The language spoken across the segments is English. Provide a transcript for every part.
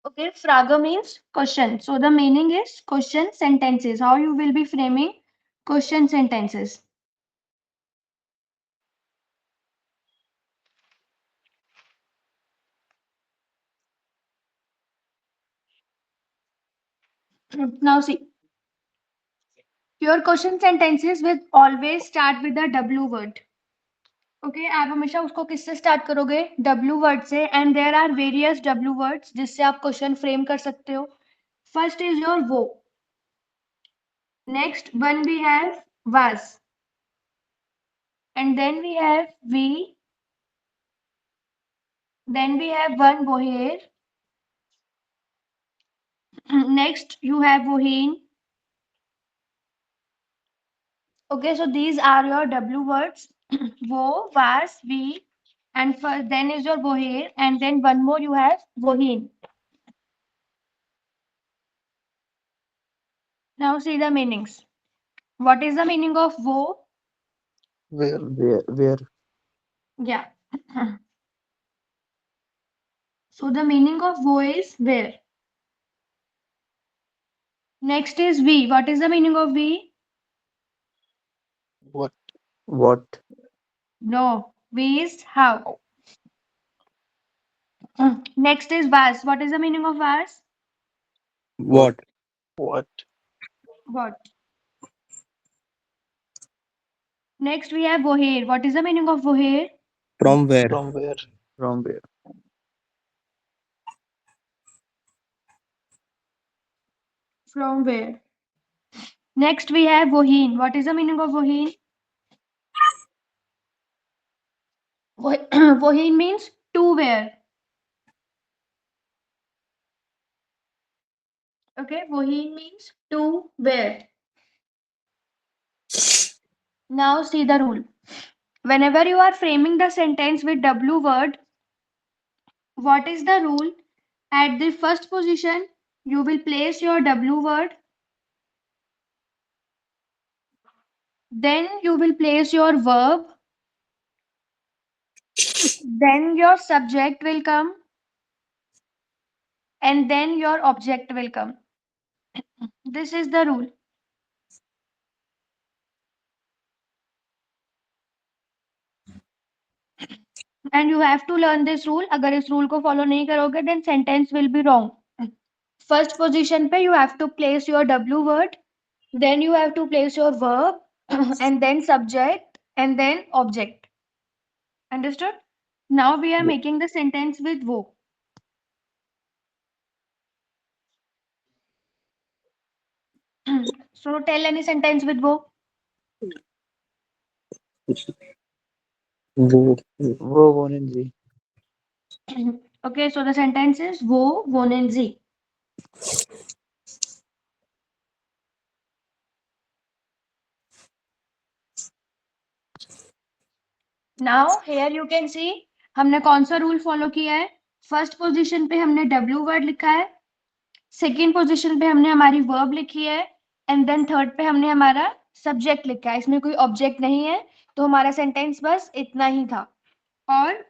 Okay, Frage means question. So the meaning is question sentences. How you will be framing question sentences. Now see, your question sentences will always start with the W word. Okay, आप हमेशा उसको किससे start करोगे? W word से. And there are various W words जिससे आप question frame कर सकते हो. First is your वो. Next one we have was. And then we have we. Then we have one woher. Next you have wohin. Okay, so these are your W words. Wo, was, we, and first, then is your woher, and then one more you have wohin. Now see the meanings. What is the meaning of wo? Where? Yeah. So the meaning of wo is where. Next is we. What is the meaning of we? What? What? No. We is how. Next is was. What is the meaning of was? What? What? What? Next we have woher. What is the meaning of woher? From where? From where? From where? From where? Next we have wohin. What is the meaning of wohin? Wohin means to where. Okay, wohin means to where. Now see the rule. Whenever you are framing the sentence with W word, what is the rule? At the first position, you will place your W word. Then you will place your verb. Then your subject will come. And then your object will come. This is the rule. And you have to learn this rule. अगर इस rule को follow नहीं करोगे, then sentence will be wrong. First position पे you have to place your W word, then you have to place your verb, and then subject, and then object. Understood? Now we are Yeah. making the sentence with wo. So tell any sentence with wo. Wo. Wo wohnen Sie? Okay, so the sentence is wo wohnen Sie. Now here you can see हमने कौन सा rule follow किया है. First position पे हमने W word लिखा है. Second position पे हमने हमारी वर्ब लिखी है. एंड देन थर्ड पे हमने हमारा सब्जेक्ट लिखा है. इसमें कोई ऑब्जेक्ट नहीं है, तो हमारा सेंटेंस बस इतना ही था. और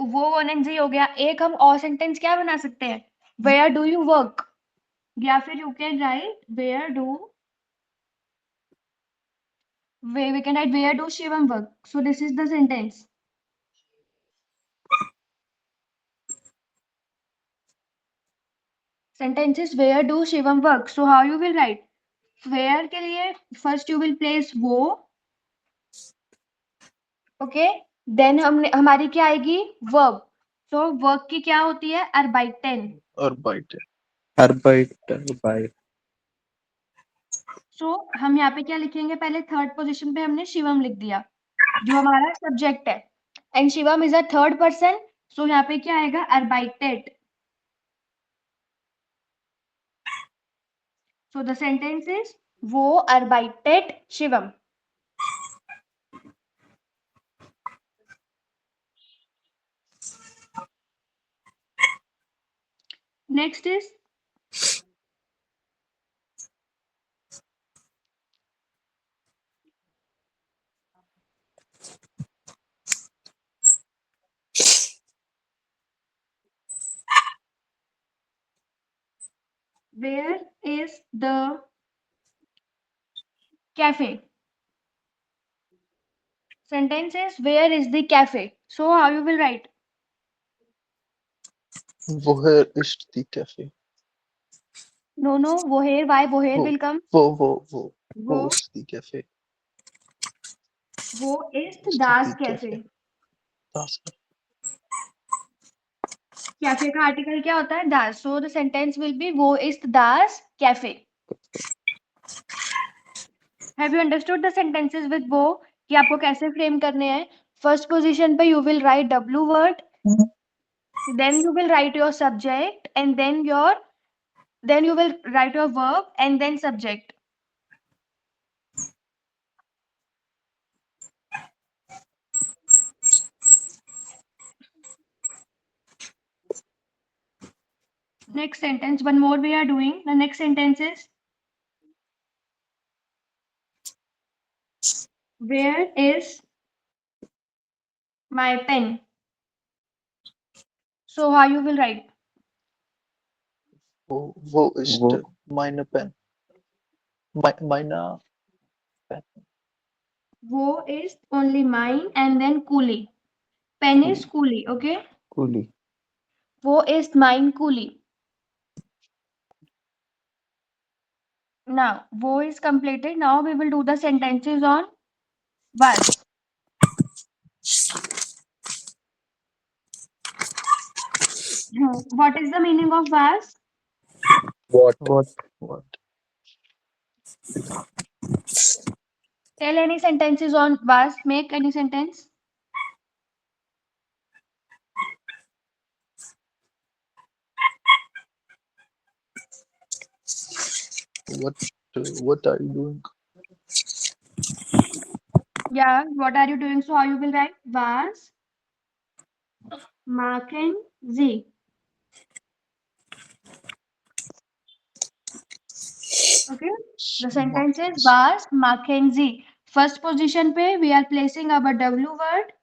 वो वन एंड जी हो गया. एक हम और सेंटेंस क्या बना सकते हैं? वेयर डू यू वर्क, या फिर you can write where do, we can write where do Shivam work. So this is the sentence. Sentence is where do Shivam work. So how you will write? Where के लिए first you will place वो. Okay. Then हमने हमारी क्या आएगी? Verb. So work की क्या होती है? Arbeiten. Arbeiter. Arbeit. So हम यहाँ पे क्या लिखेंगे? पहले थर्ड पोजीशन पे हमने शिवम लिख दिया, जो हमारा सब्जेक्ट है. And Shivam is a third person. So यहाँ पे क्या आएगा? Arbeitet. So the sentence is वो arbeitet Shivam. Next is Where is the cafe? Sentence is where is the cafe? So how you will write? Woher ist die Kaffee? No, no. Woher? Why woher Wo, will come? wo Wo ist die Kaffee? wo ist Ist das die Kaffee? cafe? Das cafe का article क्या होता है दास so the sentence will be वो is दास cafe have you understood the sentences with वो कि आपको कैसे फ्रेम करने हैं फर्स्ट पोजीशन पे you will write W word then you will write your subject and then you will write your verb and then subject next sentence one more we are doing the next sentence is where is my pen so how you will write wo ist Wo, meine Pen? Meine Pen. wo is only mine and then coolie pen is coolie okay coolie. wo ist mein coolie now wo is completed now we will do the sentences on was what is the meaning of was What? What? tell any sentences on was make any sentence What? What are you doing? yeah what are you doing so how you will write was machen sie okay the sentence is was machen sie first position pe we are placing our w word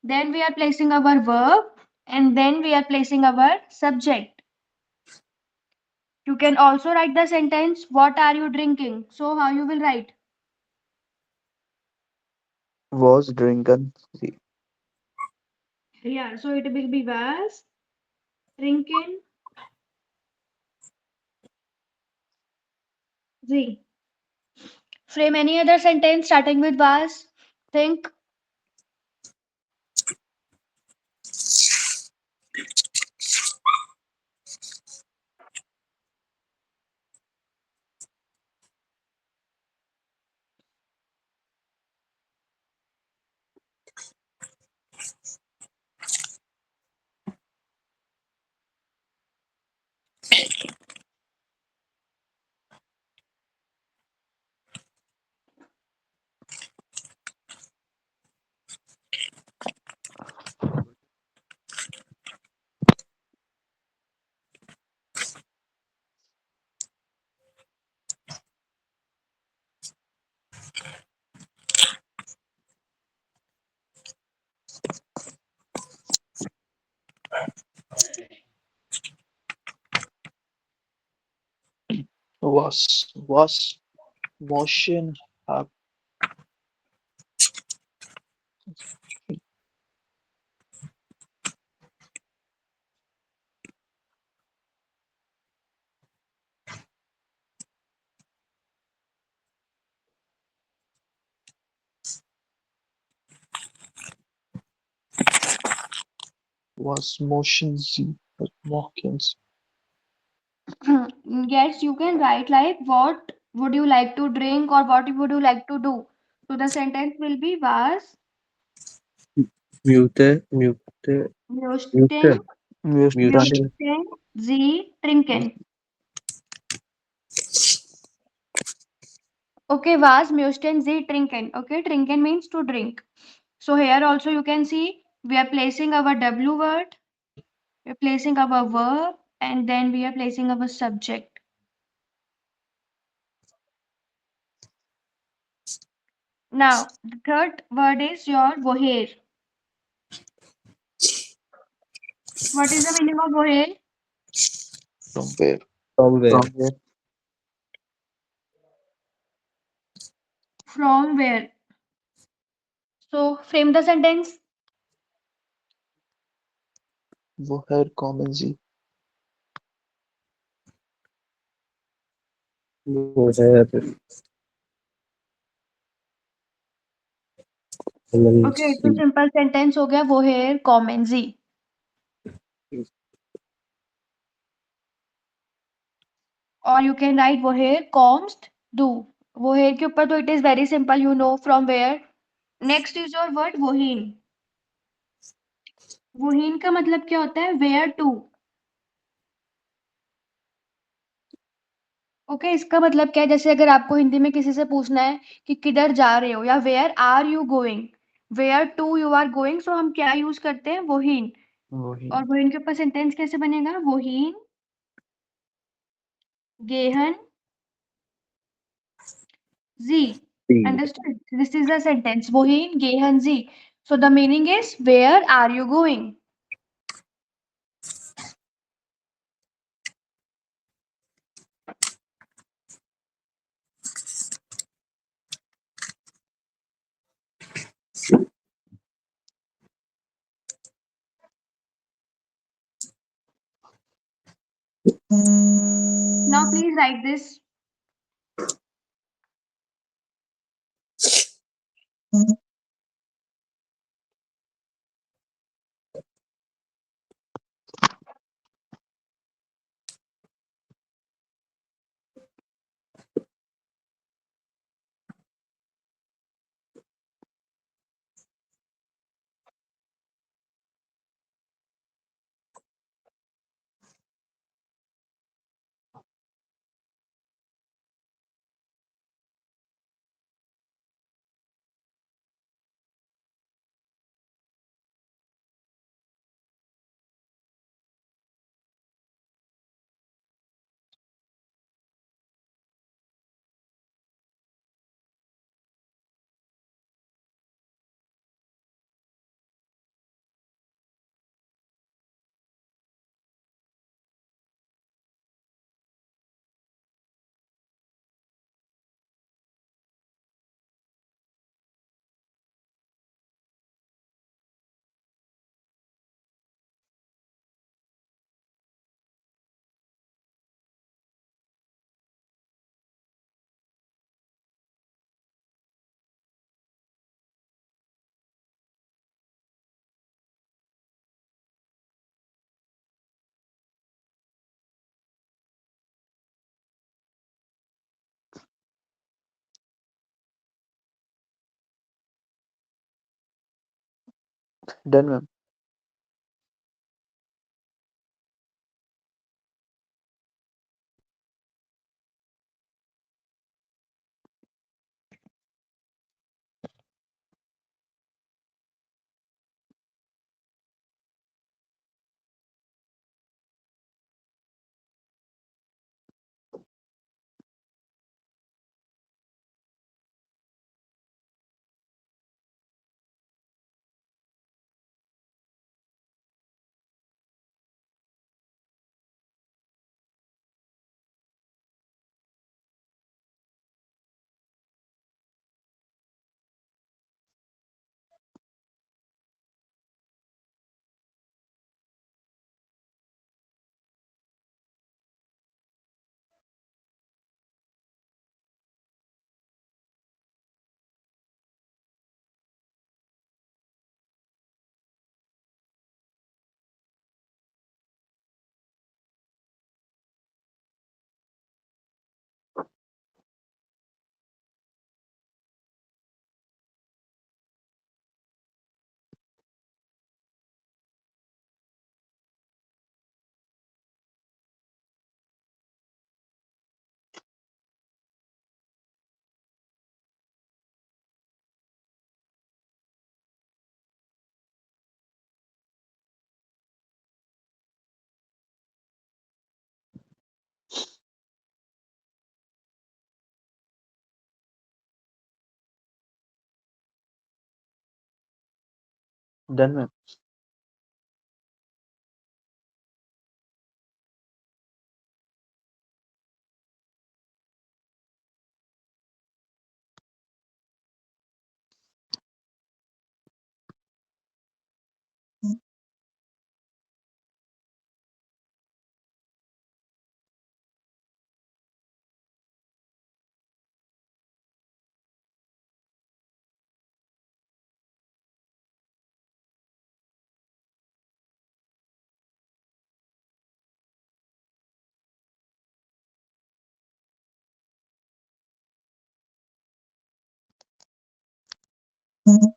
then we are placing our verb and then we are placing our subject you can also write the sentence what are you drinking so how you will write Was drinking. See, yeah so it will be was trinken sie frame any other sentence starting with was think Was motion have was motion Sie Morgens? yes you can write like what would you like to drink or what would you like to do so the sentence will be was mute, möchten mute, Möchten möchten sie trinken okay was möchten sie trinken okay trinken means to drink so here also you can see we are placing our w word we are placing our verb and then we are placing our subject now the third word is your woher what is the meaning of woher from where? From where? From where? From where? So frame the sentence. Woher kommen Sie? Woher kommen Okay, तो Sie? Simple sentence हो गया woher kommen Sie. Or you can write woher kommst du. Woher के ऊपर तो it is very simple, you know from where. Next is your word wohin. wohin का मतलब क्या होता है? Where to. ओके इसका मतलब क्या है? जैसे अगर आपको हिंदी में किसी से पूछना है कि किधर जा रहे हो या where are you going, where to you are going, so हम क्या यूज करते हैं? wohin. वही और wohin के ऊपर सेंटेंस कैसे बनेगा? wohin gehen Sie. Sie. Understood? This is the sentence. Wohin gehen Sie? So the meaning is where are you going? Now please write this. Done ma'am. Done ma'am. Done,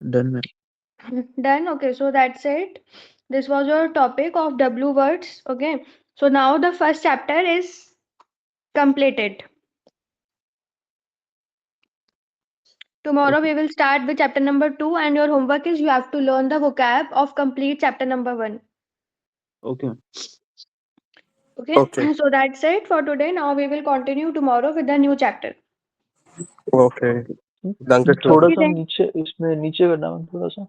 ma'am. Done. Okay, so that's it. This was your topic of W words. Okay, so now the first chapter is completed. Tomorrow we will start with chapter number 2, and your homework is you have to learn the vocab of complete chapter number 1. Okay. Okay, Okay. so that's it for today. Now we will continue tomorrow with the new chapter. Okay. Danke schön. थोड़ा Okay, सा then. नीचे इसमें नीचे करना है थोड़ा सा